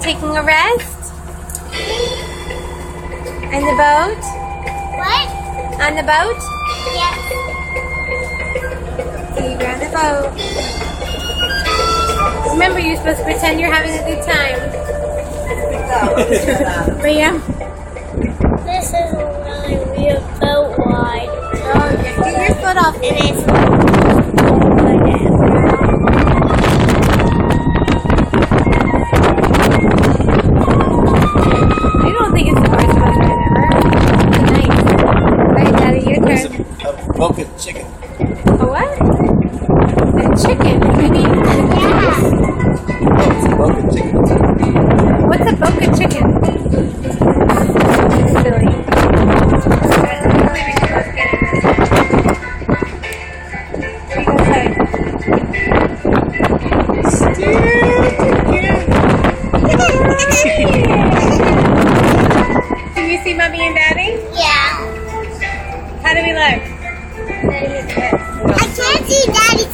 taking a rest? On the boat? What? On the boat? Yes. So you're on the boat. Remember, you're supposed to pretend you're having a good time. But yeah. This is a really weird boat ride. Oh, yeah. Get your foot off. And it's I don't think it's the worst boat ride ever. It's nice. Alright, Daddy, your turn. A broken chicken. A what? A chicken? You mean It's a broken chicken. what's a boca chicken? Silly. Can you see Mommy and Daddy? yeah. How do we look? I can't see Daddy's